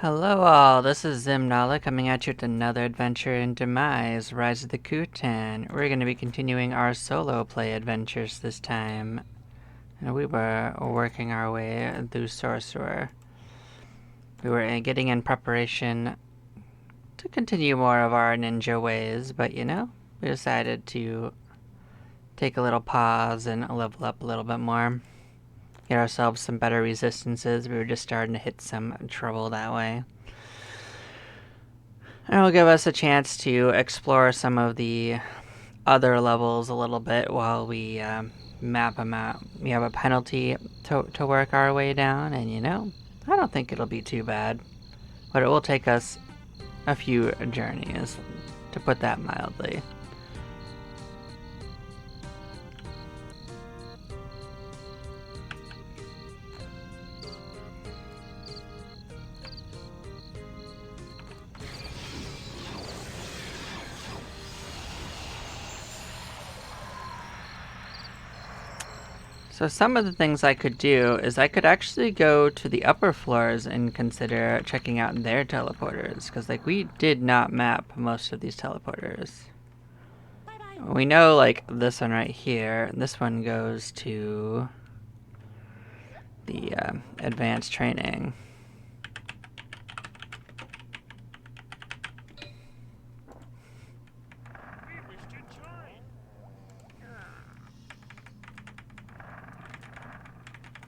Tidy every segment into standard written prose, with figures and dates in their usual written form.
Hello all, this is Zimnala coming at you with another adventure in Demise, Rise of the Kutan. We're going to be continuing our solo play adventures this time. And we were working our way through Sorcerer. We were getting in preparation to continue more of our ninja ways, but you know, we decided to take a little pause and level up a little bit more. Get ourselves some better resistances. We were just starting to hit some trouble that way. And it'll give us a chance to explore some of the other levels a little bit while we map them out. We have a penalty to work our way down, and you know, I don't think it'll be too bad. But it will take us a few journeys, to put that mildly. So some of the things I could do is I could actually go to the upper floors and consider checking out their teleporters, because like we did not map most of these teleporters. We know like this one right here, and this one goes to the advanced training.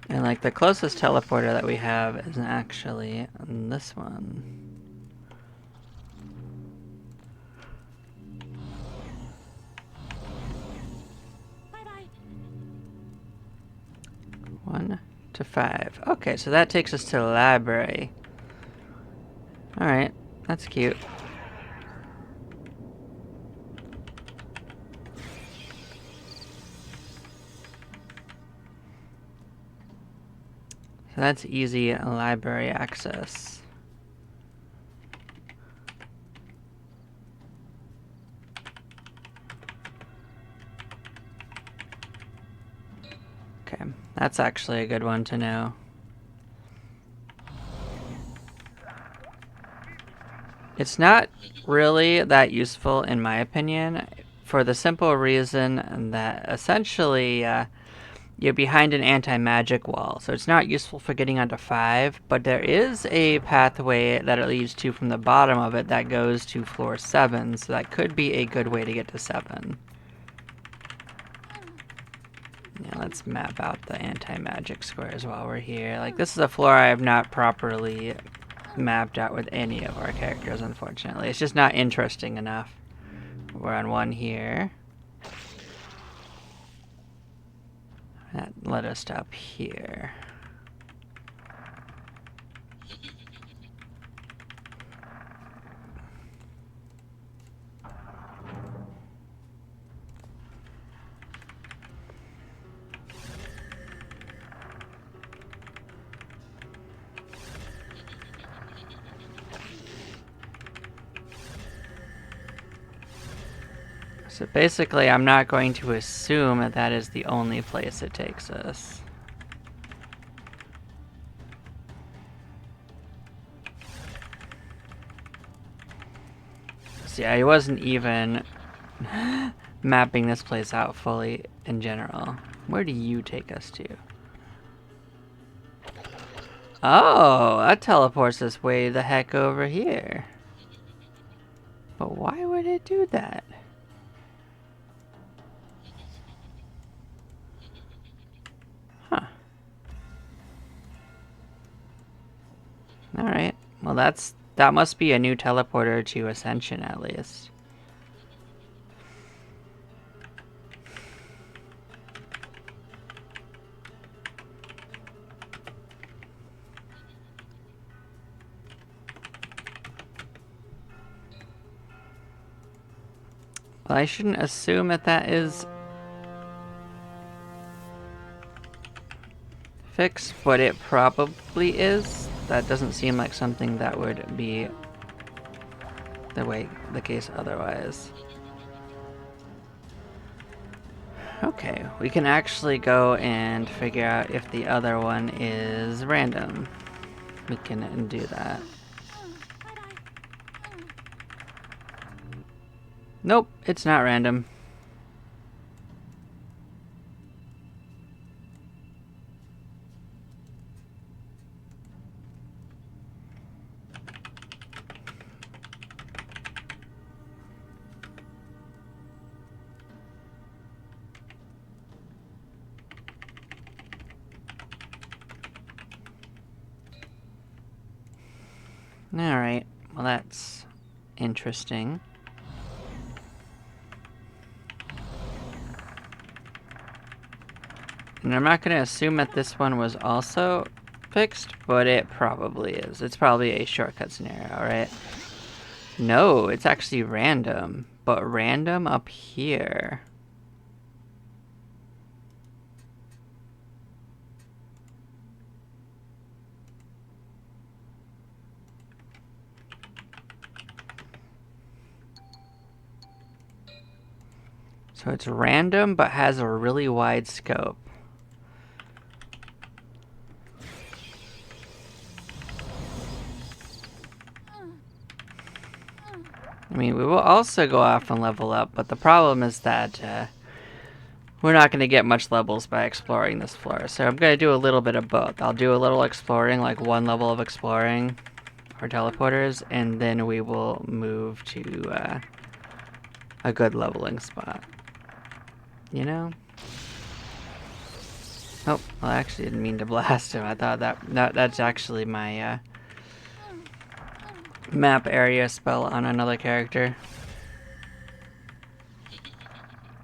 And like the closest teleporter that we have is actually this one. Bye-bye. 1 to 5. Okay, so that takes us to the library. Alright, that's cute. So that's easy library access. Okay, that's actually a good one to know. It's not really that useful in my opinion, for the simple reason that essentially you're behind an anti-magic wall, so it's not useful for getting onto 5, but there is a pathway that it leads to from the bottom of it that goes to floor 7, so that could be a good way to get to 7. Yeah, let's map out the anti-magic squares while we're here. Like, this is a floor I have not properly mapped out with any of our characters, unfortunately. It's just not interesting enough. We're on one here. That led us to up here. So basically, I'm not going to assume that that is the only place it takes us. See, I wasn't even mapping this place out fully in general. Where do you take us to? Oh, that teleports us way the heck over here. But why would it do that? Huh. Alright. Well, that must be a new teleporter to Ascension, at least. Well, I shouldn't assume that that is fixed, but it probably is. That doesn't seem like something that would be the case otherwise. Okay, we can actually go and figure out if the other one is random. We can do that. Nope, it's not random. Alright, well that's interesting. And I'm not going to assume that this one was also fixed, but it probably is. It's probably a shortcut scenario, right? No, it's actually random, but random up here. So it's random, but has a really wide scope. I mean, we will also go off and level up, but the problem is that we're not going to get much levels by exploring this floor. So I'm going to do a little bit of both. I'll do a little exploring, like one level of exploring our teleporters, and then we will move to a good leveling spot. You know? Oh, well, I actually didn't mean to blast him. I thought that's actually my map area spell on another character.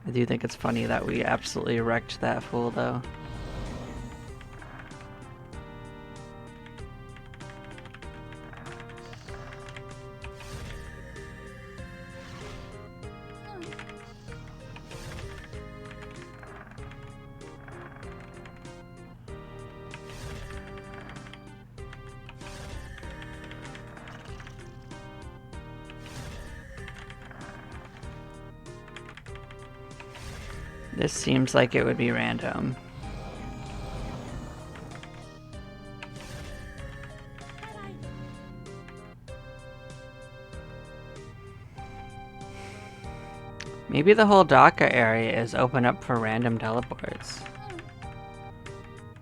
I do think it's funny that we absolutely wrecked that fool, though. This seems like it would be random. Maybe the whole Dhaka area is open up for random teleports.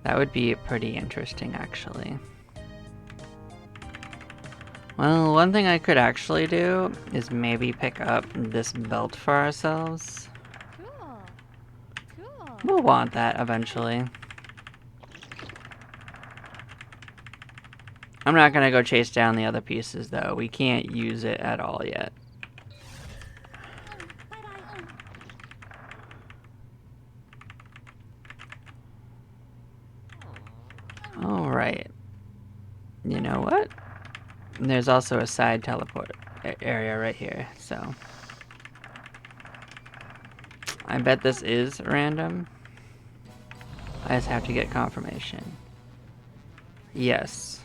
That would be pretty interesting, actually. Well, one thing I could actually do is maybe pick up this belt for ourselves. We'll want that eventually. I'm not gonna go chase down the other pieces, though. We can't use it at all yet. Alright. You know what? There's also a side teleport area right here, so... I bet this is random. I just have to get confirmation. Yes.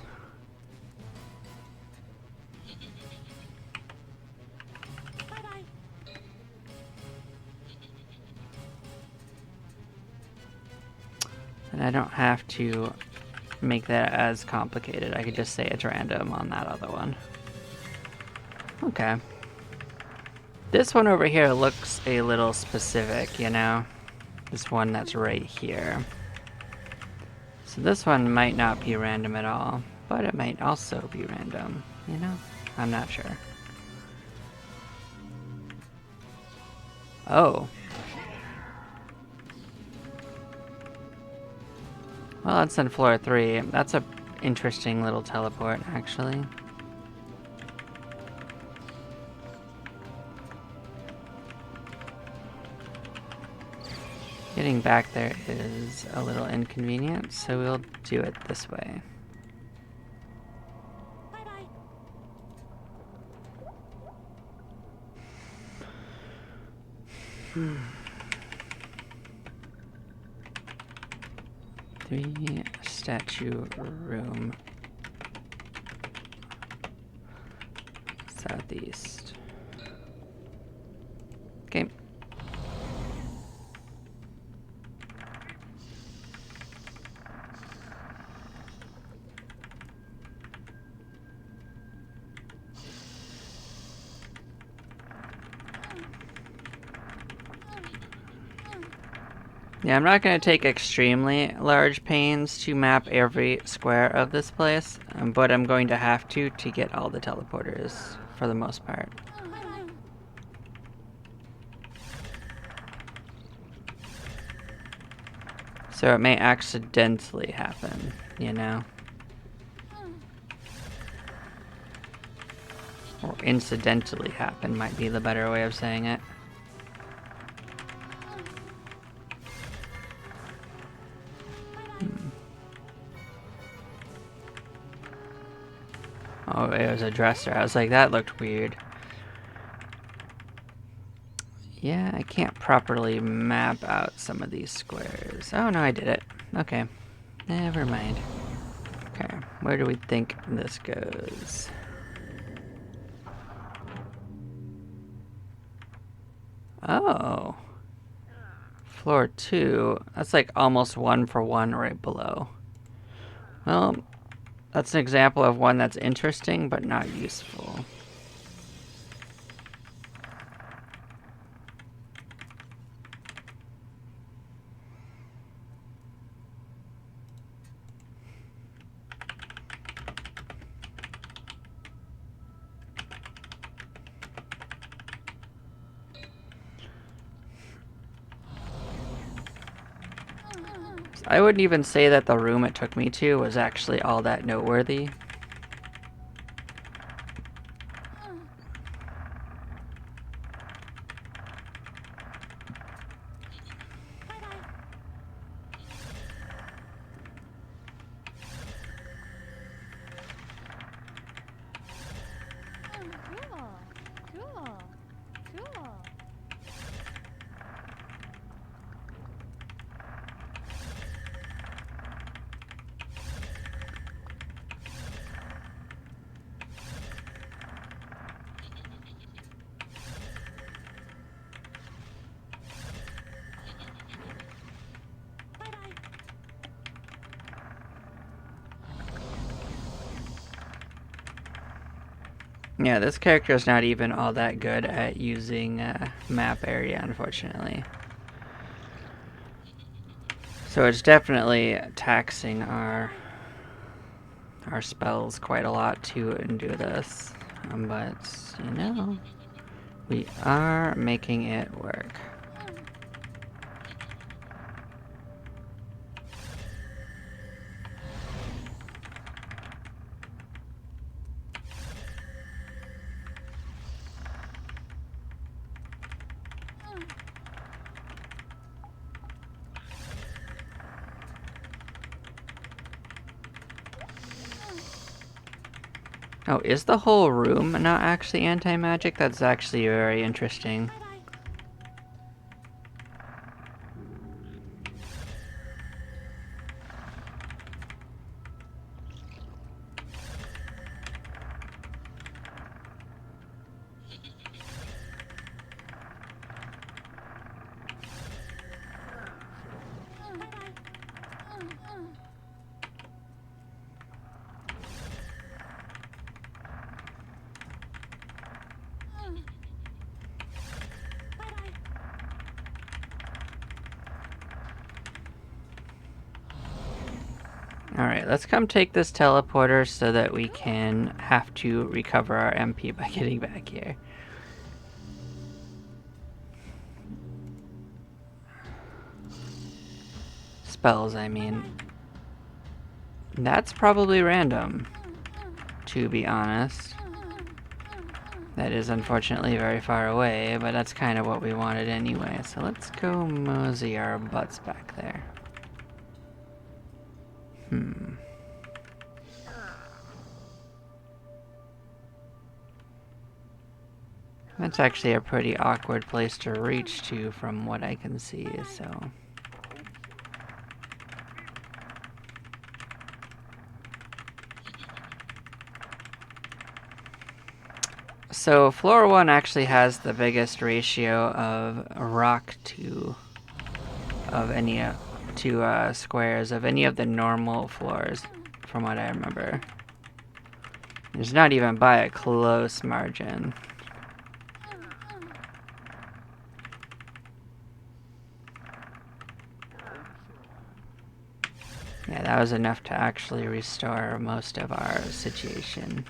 And I don't have to make that as complicated. I could just say it's random on that other one. Okay. This one over here looks a little specific, you know? This one that's right here. So this one might not be random at all, but it might also be random, you know? I'm not sure. Oh. Well, that's on floor 3. That's a interesting little teleport, actually. Getting back there is a little inconvenient, so we'll do it this way. Three statue room. Southeast. Okay. Yeah, I'm not going to take extremely large pains to map every square of this place, but I'm going to have to get all the teleporters, for the most part. So it may accidentally happen, you know? Or incidentally happen might be the better way of saying it. Oh, it was a dresser. I was like, that looked weird. Yeah, I can't properly map out some of these squares. Oh, no, I did it. Okay. Never mind. Okay, where do we think this goes? Oh. Floor 2. That's like almost 1-for-1 right below. Well, that's an example of one that's interesting but not useful. I wouldn't even say that the room it took me to was actually all that noteworthy. Yeah, this character is not even all that good at using map area, unfortunately. So it's definitely taxing our spells quite a lot to do this. But, you know, we are making it work. Oh, is the whole room not actually anti-magic? That's actually very interesting. Alright, let's come take this teleporter so that we can have to recover our MP by getting back here. Spells, I mean. That's probably random, to be honest. That is unfortunately very far away, but that's kind of what we wanted anyway. So let's go mosey our butts back there. That's actually a pretty awkward place to reach to from what I can see, so... So floor 1 actually has the biggest ratio of rock to squares of any of the normal floors, from what I remember. It's not even by a close margin. that was enough to actually restore most of our situation.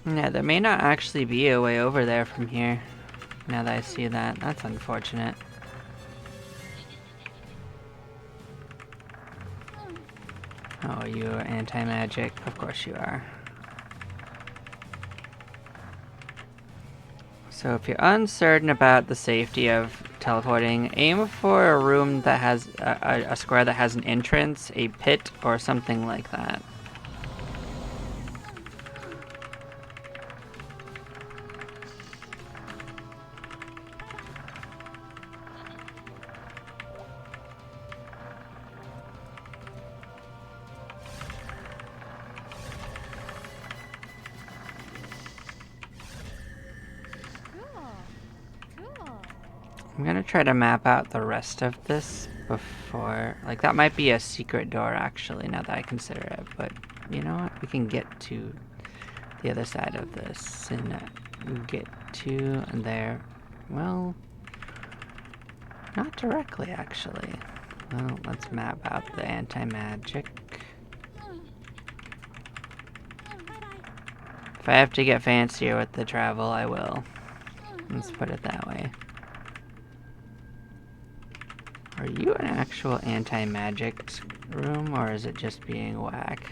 Yeah, there may not actually be a way over there from here. Now that I see that, that's unfortunate. Oh, you are anti-magic? Of course you are. So if you're uncertain about the safety of teleporting, aim for a room that has a square that has an entrance, a pit, or something like that. I'm gonna try to map out the rest of this before... Like, that might be a secret door, actually, now that I consider it. But, you know what? We can get to the other side of this and get to there. Well, not directly, actually. Well, let's map out the anti-magic. If I have to get fancier with the travel, I will. Let's put it that way. Are you an actual anti-magic room, or is it just being whack?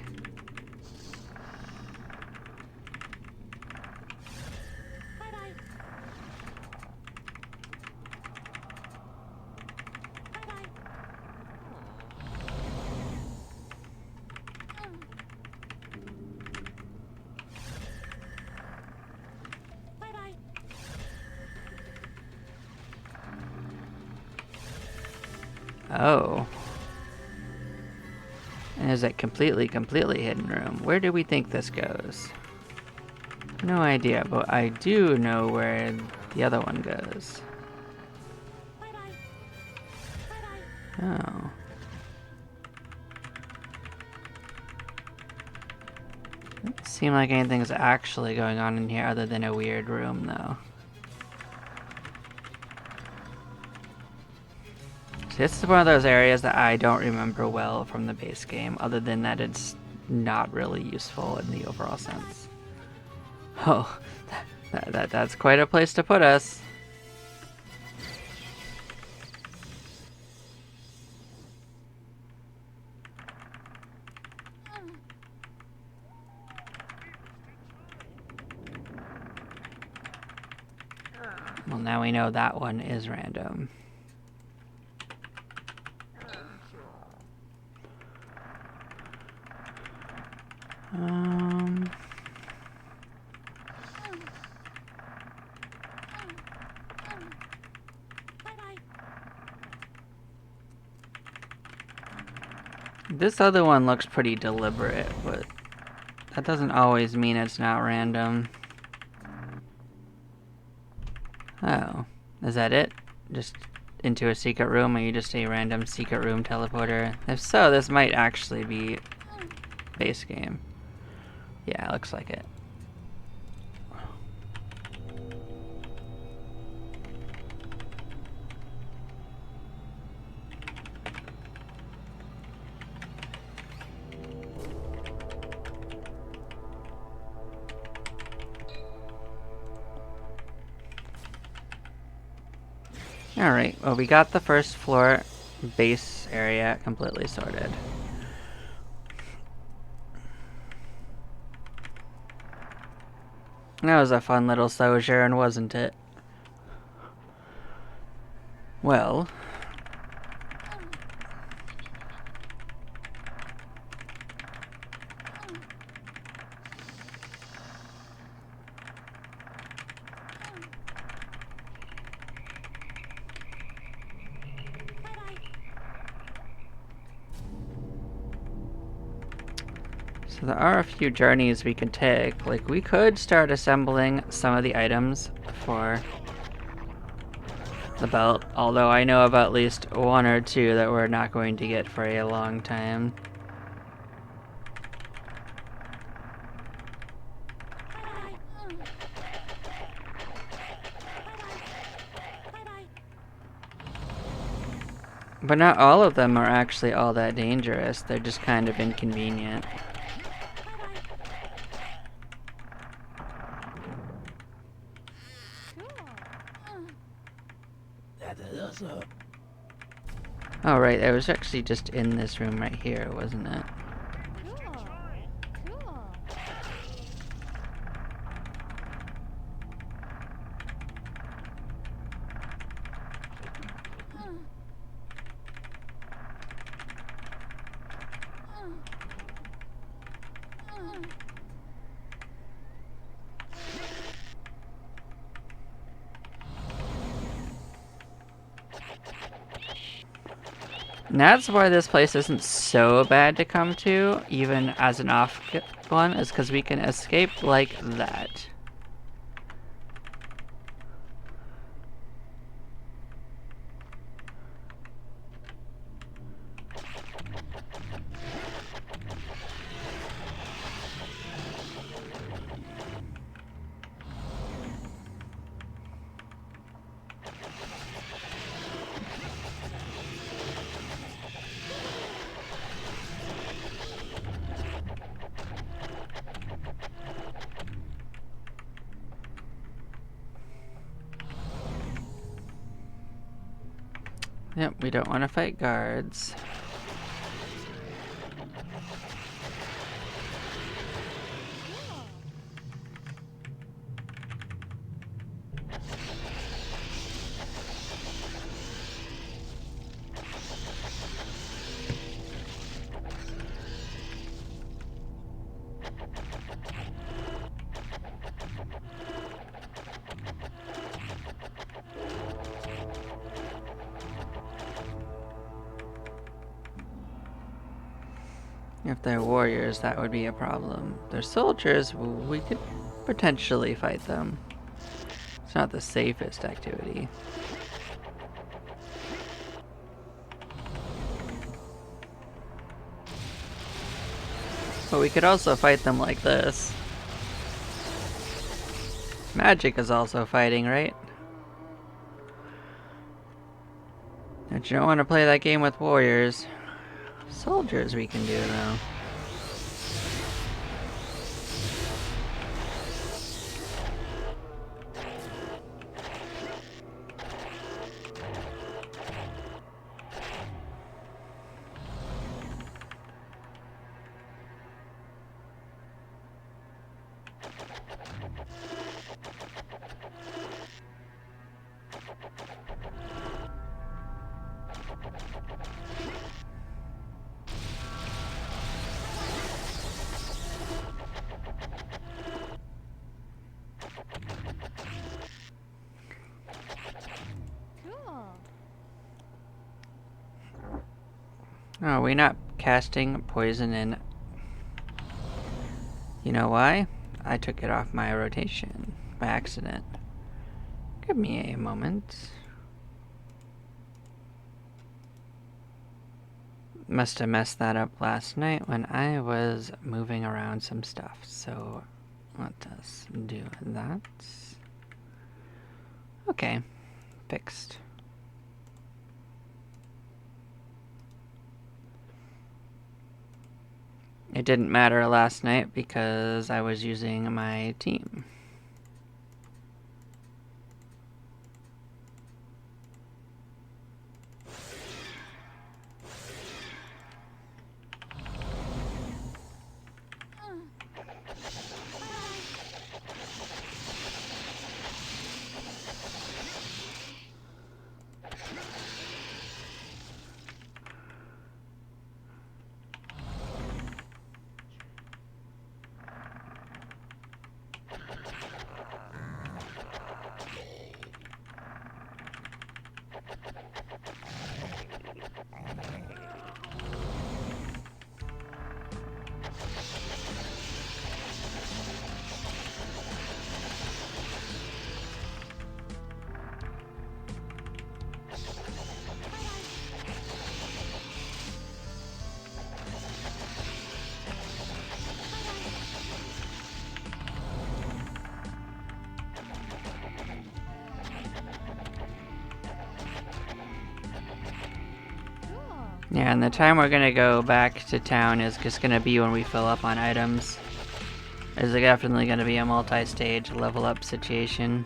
Oh. And is it completely hidden room? Where do we think this goes? No idea, but I do know where the other one goes. Oh. Doesn't seem like anything's actually going on in here other than a weird room, though. This is one of those areas that I don't remember well from the base game, other than that it's not really useful in the overall sense. Oh, that's quite a place to put us. Well, now we know that one is random. This other one looks pretty deliberate, but that doesn't always mean it's not random. Oh, is that it? Just into a secret room? Are you just a random secret room teleporter? If so, this might actually be base game. Yeah, looks like it. Alright, well we got the first floor base area completely sorted. That was a fun little sojourn, wasn't it? Well... So there are a few journeys we could take. Like, we could start assembling some of the items for the belt, although I know of at least one or two that we're not going to get for a long time. But not all of them are actually all that dangerous, they're just kind of inconvenient. Oh right, it was actually just in this room right here, wasn't it? And that's why this place isn't so bad to come to, even as an off one, is because we can escape like that. Yep, we don't want to fight guards. If they're warriors, that would be a problem. If they're soldiers, we could potentially fight them. It's not the safest activity. But we could also fight them like this. Magic is also fighting, right? But you don't want to play that game with warriors. Soldiers we can do, though. Oh, we're not casting poison in. You know why? I took it off my rotation by accident. Give me a moment. Must have messed that up last night when I was moving around some stuff. So let us do that. Okay, fixed. It didn't matter last night because I was using my team. Yeah, and the time we're gonna go back to town is just gonna be when we fill up on items. There's definitely gonna be a multi-stage level up situation.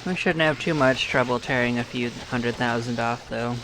We shouldn't have too much trouble tearing a few 100,000 off, though.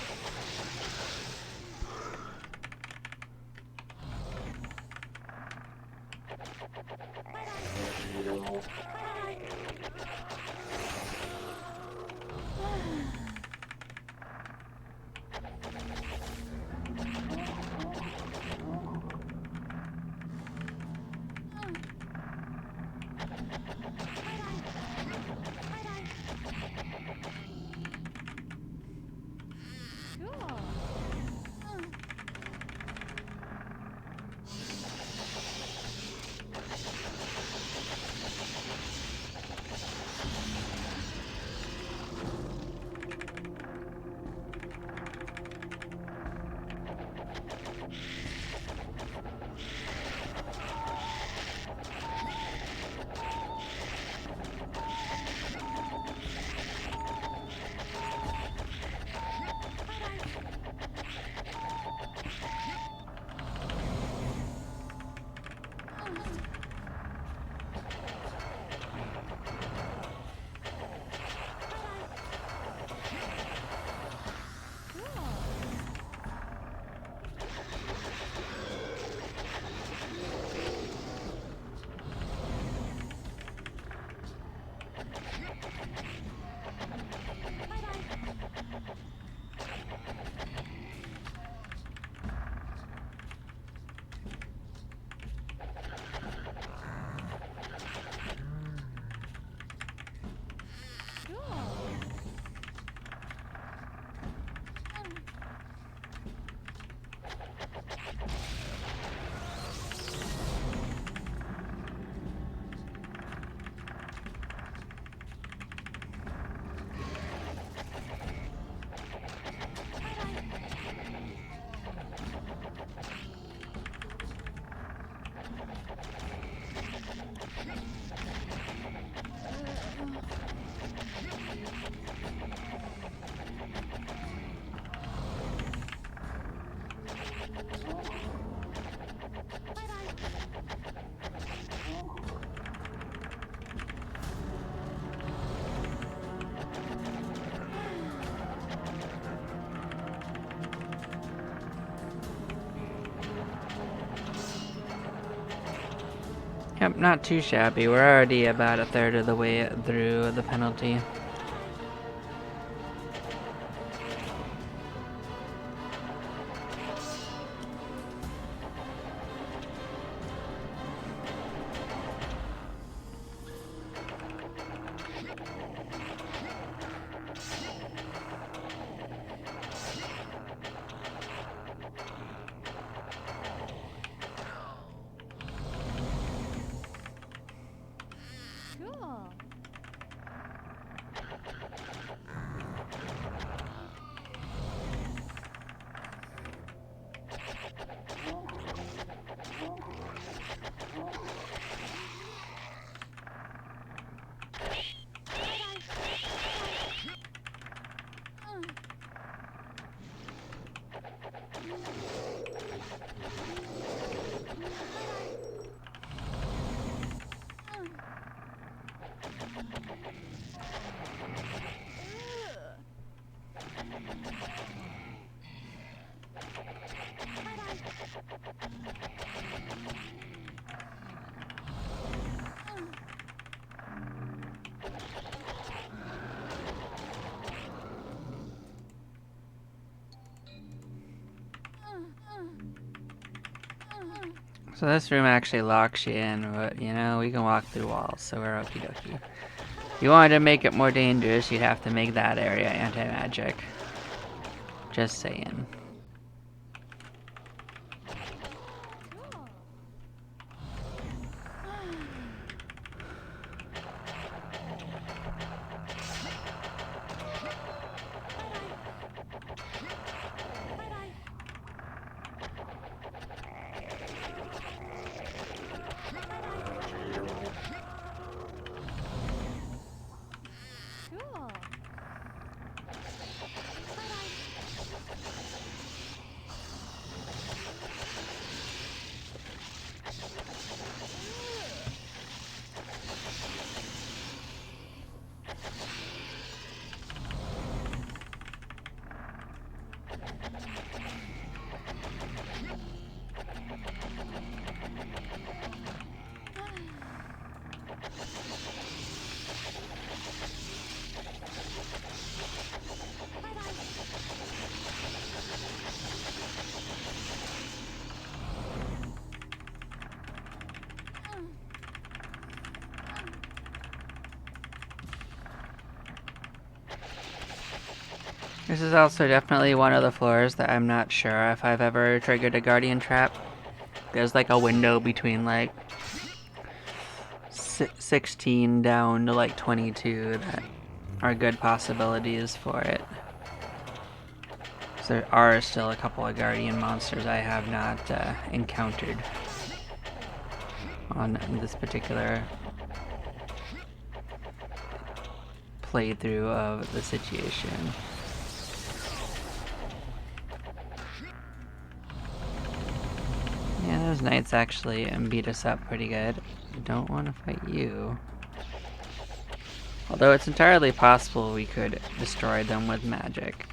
Yep, not too shabby. We're already about a third of the way through the penalty. So this room actually locks you in, but you know, we can walk through walls, so we're okie dokie. If you wanted to make it more dangerous, you'd have to make that area anti-magic. Just saying. This is also definitely one of the floors that I'm not sure if I've ever triggered a guardian trap. There's like a window between like 16 down to like 22 that are good possibilities for it. So there are still a couple of guardian monsters I have not encountered on this particular playthrough of the situation. Yeah, those knights actually beat us up pretty good. Don't want to fight you. Although it's entirely possible we could destroy them with magic.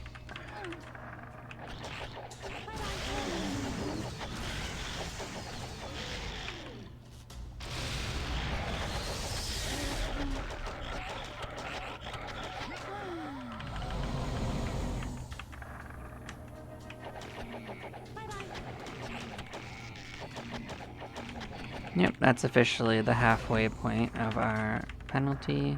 Yep, that's officially the halfway point of our penalty.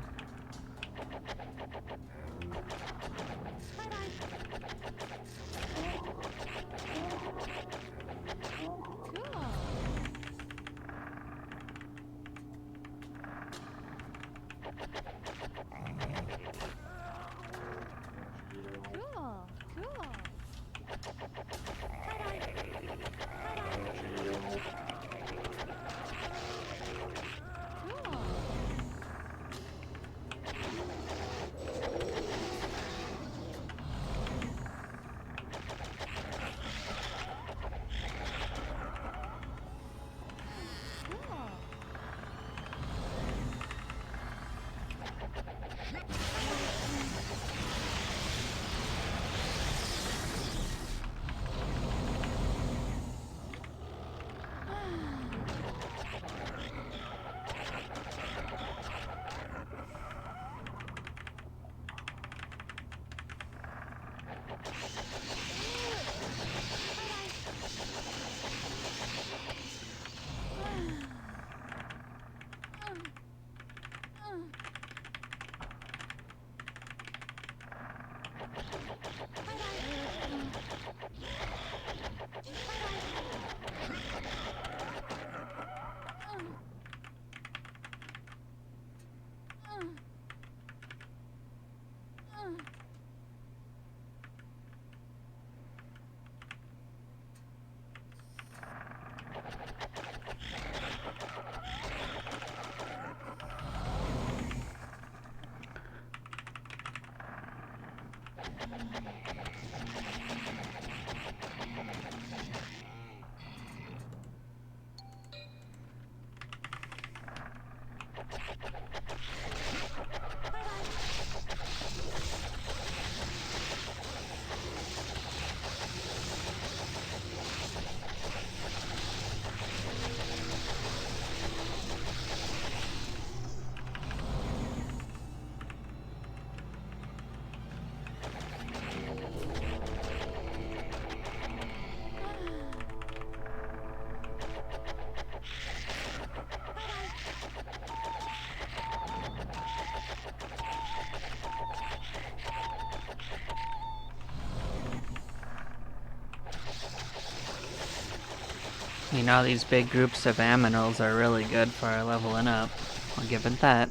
You know, these big groups of aminals are really good for leveling up. I'll give it that.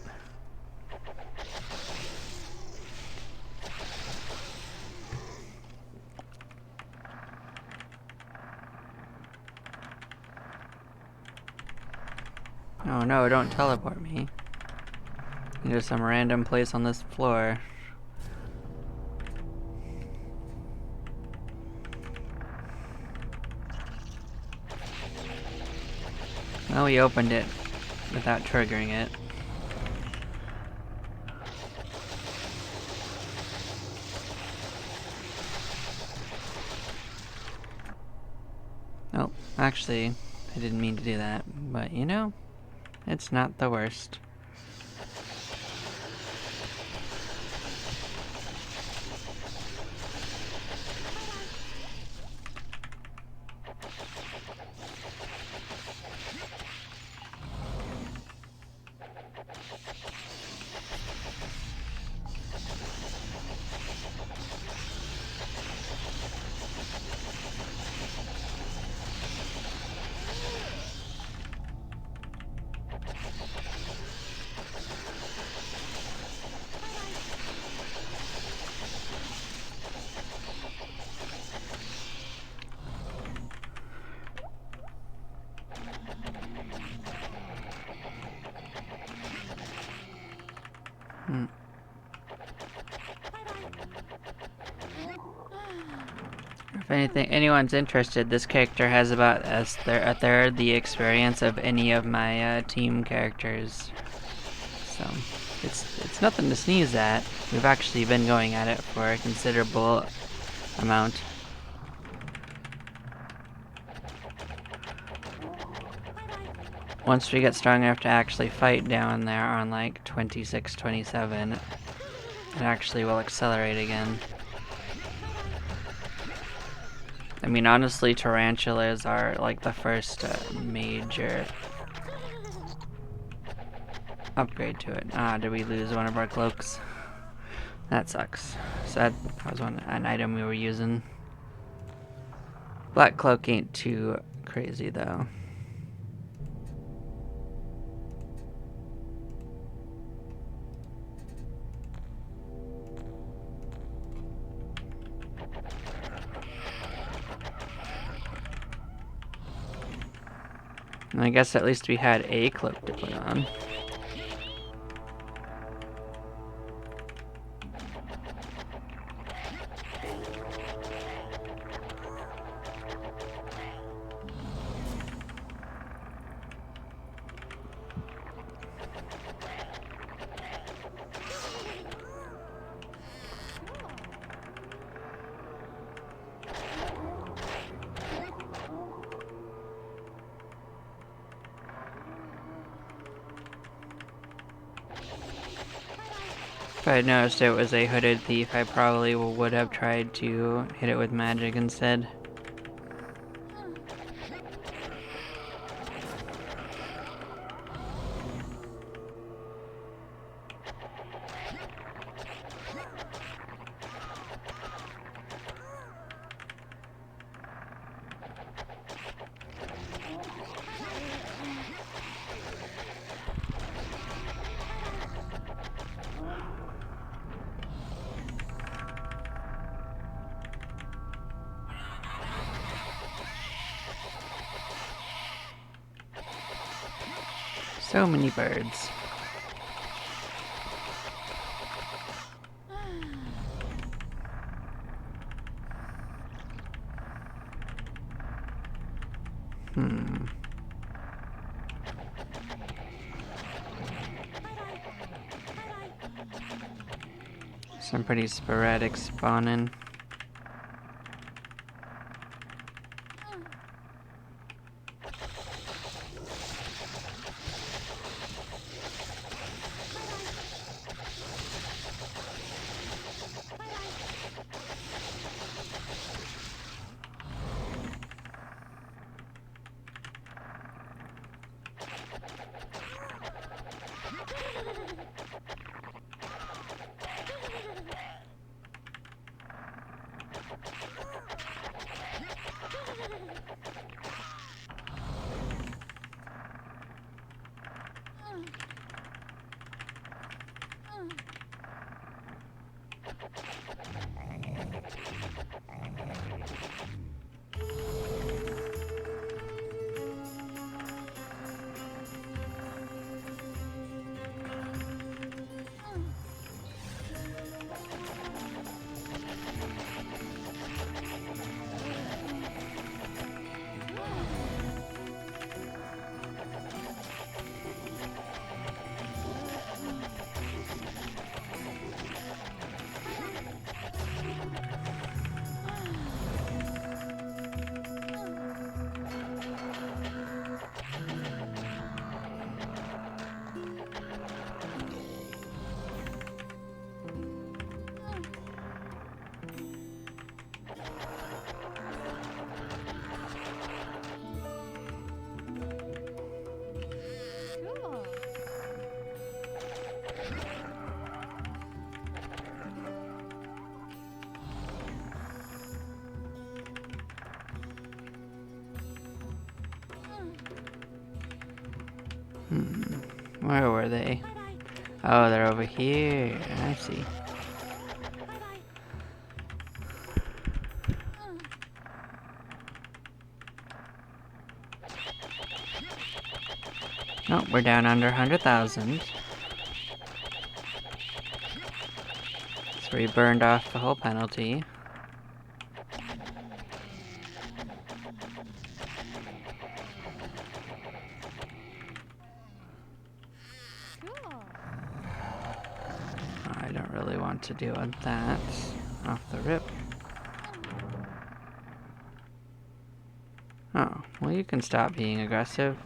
Oh no, don't teleport me. Into some random place on this floor. Well, we opened it without triggering it. Oh, actually, I didn't mean to do that, but you know, it's not the worst. If anyone's interested, this character has about a third the experience of any of my team characters. So, it's nothing to sneeze at. We've actually been going at it for a considerable amount. Once we get strong enough to actually fight down there on like 26, 27, it actually will accelerate again. I mean, honestly, tarantulas are like the first major upgrade to it. Ah, did we lose one of our cloaks? That sucks. So that was an item we were using. Black cloak ain't too crazy though. And I guess at least we had a cloak to put on. If I had noticed it was a hooded thief, I probably would have tried to hit it with magic instead. So many birds. Some pretty sporadic spawning. Where were they? Oh, they're over here. I see. Oh, we're down under 100,000. So we burned off the whole penalty. I don't really want to deal with that off the rip. Oh, well, you can stop being aggressive.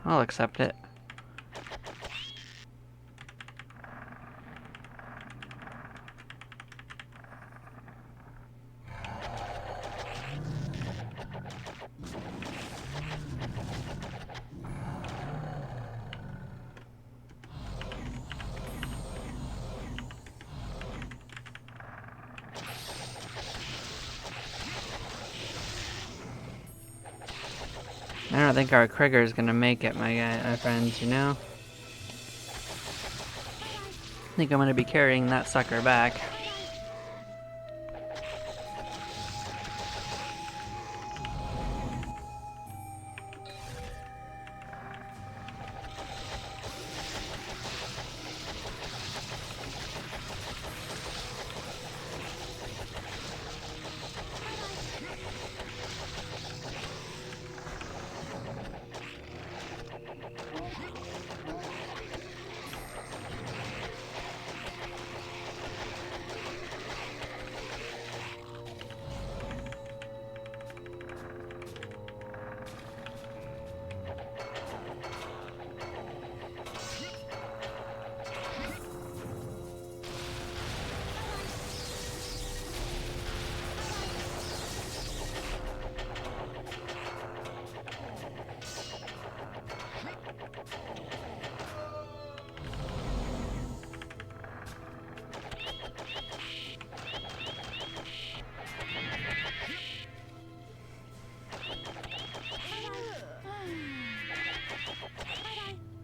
I'll accept it. I don't think our Krieger is gonna make it, my friends, you know? I think I'm gonna be carrying that sucker back.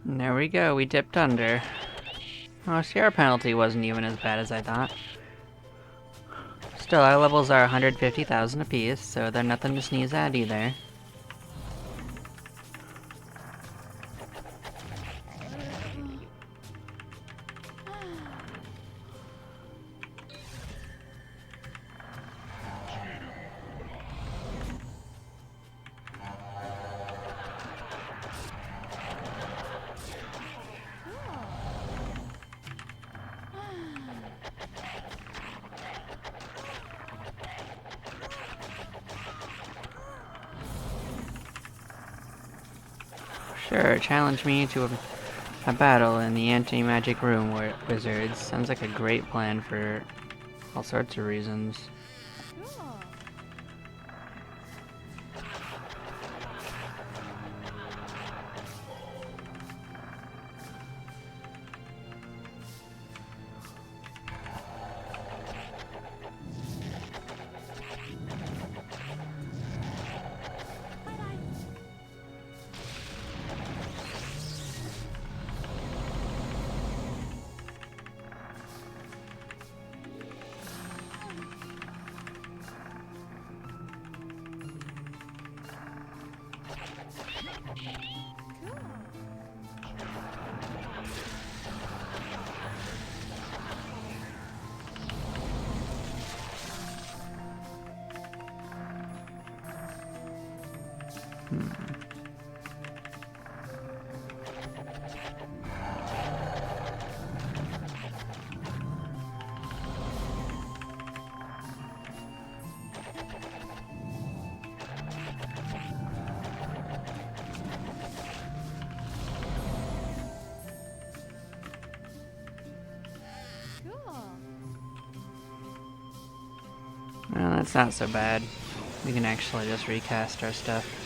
And there we go, we dipped under. Oh, see, our penalty wasn't even as bad as I thought. Still, our levels are 150,000 apiece, so they're nothing to sneeze at either. Sure, challenge me to a battle in the anti-magic room wizards. Sounds like a great plan for all sorts of reasons. Well, that's not so bad. We can actually just recast our stuff.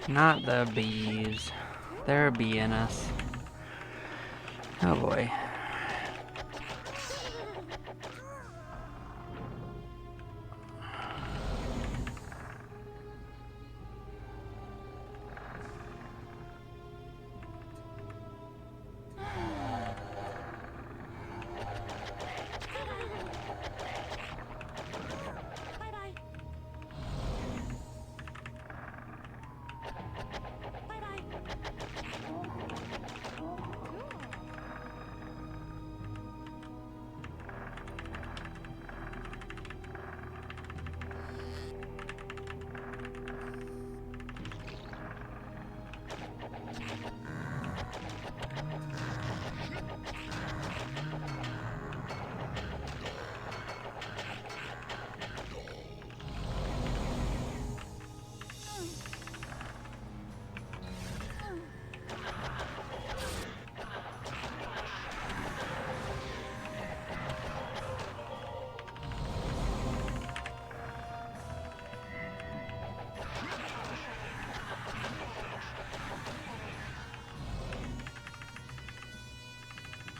Not the bees. They're being us. Oh boy.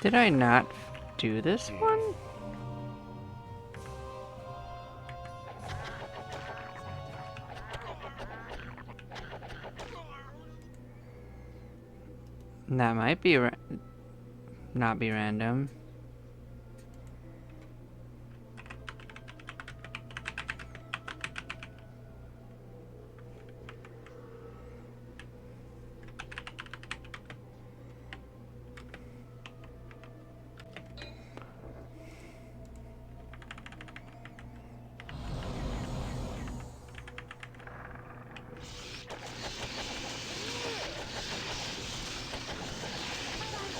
Did I not do this one? That might be not be random.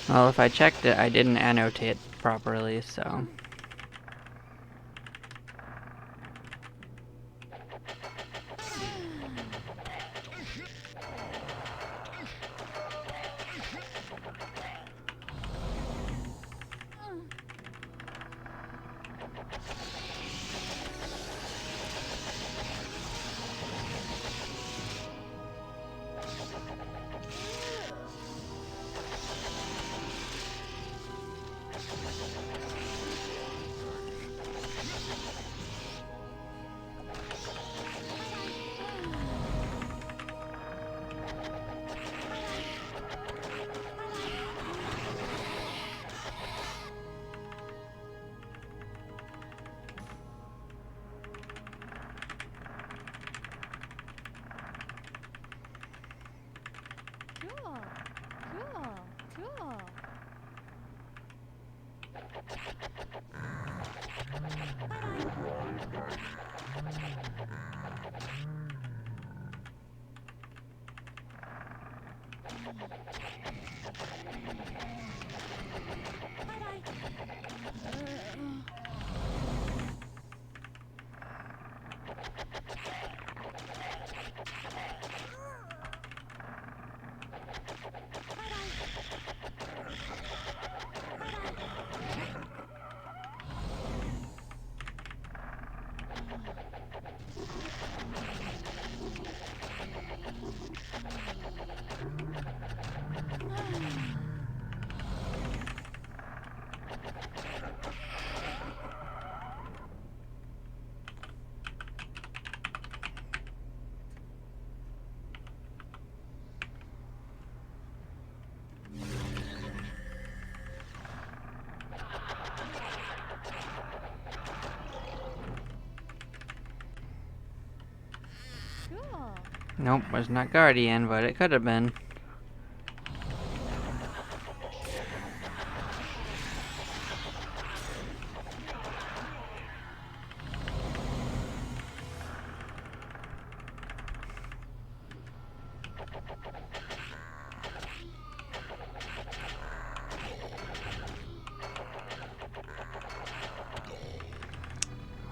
Well, if I checked it, I didn't annotate properly, so... Cool. Nope, was not Guardian, but it could have been.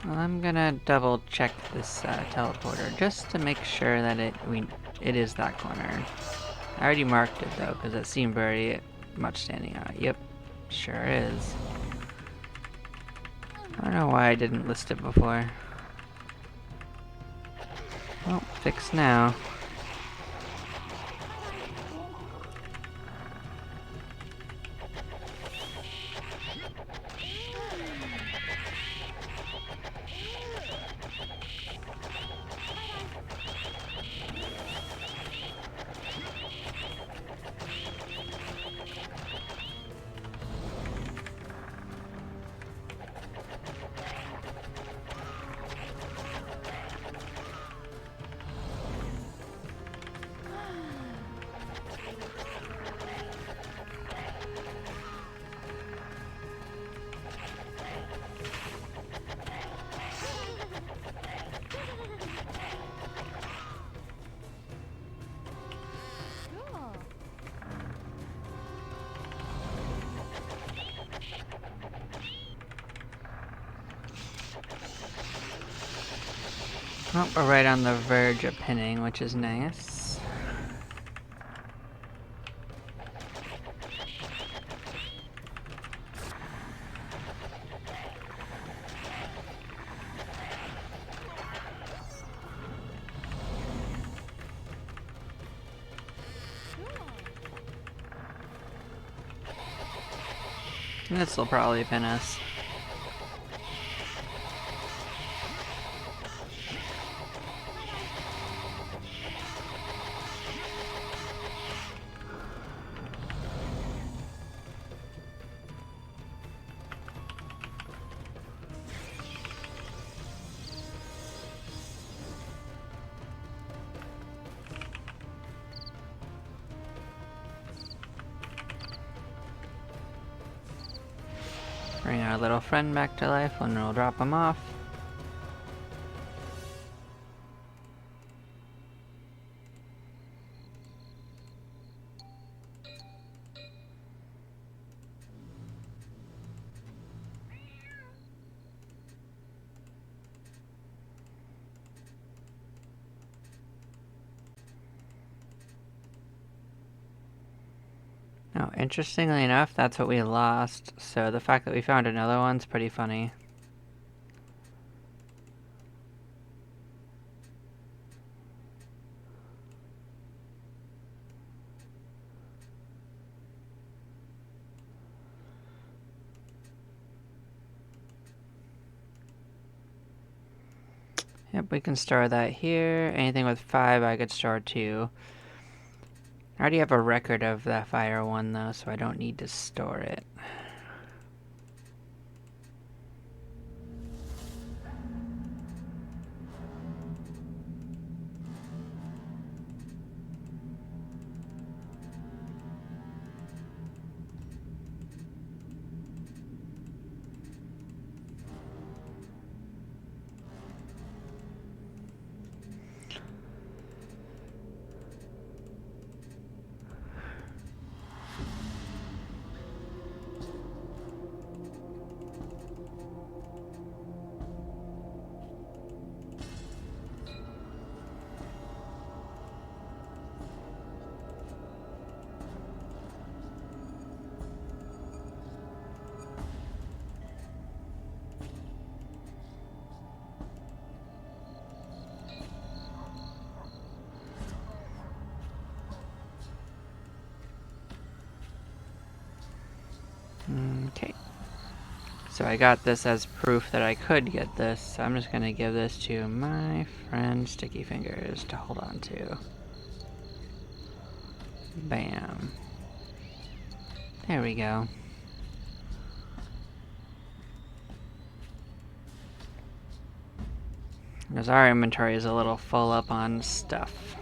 Well, I'm gonna double check this teleporter just to make sure that it is that corner. I already marked it though, because it seemed very much standing out. Yep, sure is. I don't know why I didn't list it before. Well, fixed now. Oh, we're right on the verge of pinning, which is nice. This will probably pin us. Bring our little friend back to life and we'll drop him off. Now, interestingly enough, that's what we lost, so the fact that we found another one's pretty funny. Yep, we can store that here. Anything with 5 I could store too. I already have a record of that fire one though, so I don't need to store it. Okay. So I got this as proof that I could get this, so I'm just gonna give this to my friend Sticky Fingers to hold on to. Bam. There we go. Because our inventory is a little full up on stuff.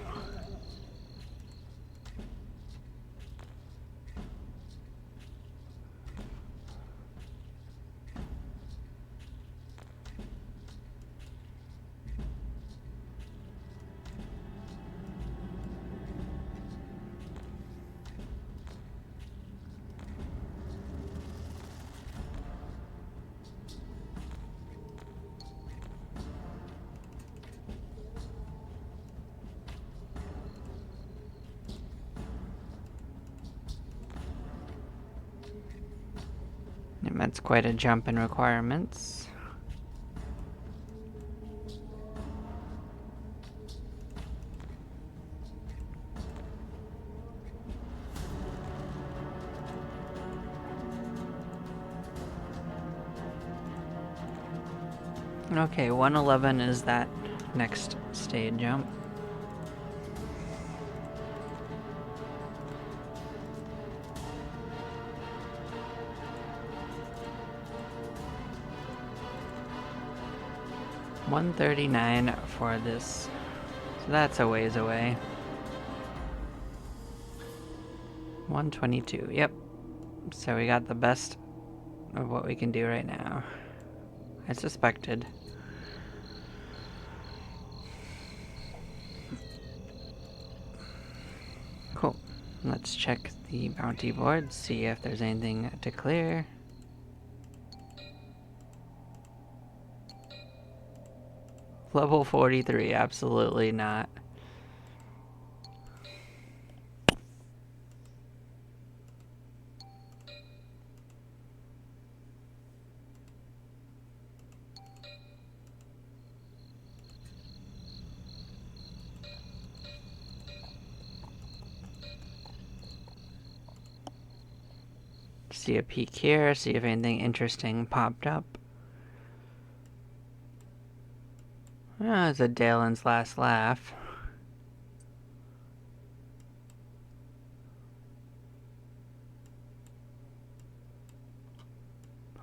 And that's quite a jump in requirements. Okay, 111 is that next stage jump. $139 for this, so that's a ways away. 122, yep. So we got the best of what we can do right now. I suspected. Cool. Let's check the bounty board, see if there's anything to clear. Level 43, absolutely not. See a peek here, see if anything interesting popped up. Oh, it's a Dalen's last laugh.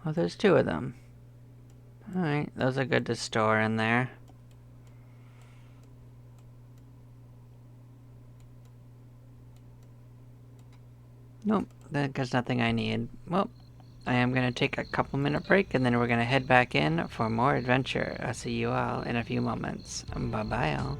Oh, there's two of them. Alright, those are good to store in there. Nope, there's nothing I need. Well, I am going to take a couple-minute break, and then we're going to head back in for more adventure. I'll see you all in a few moments. Bye-bye, all.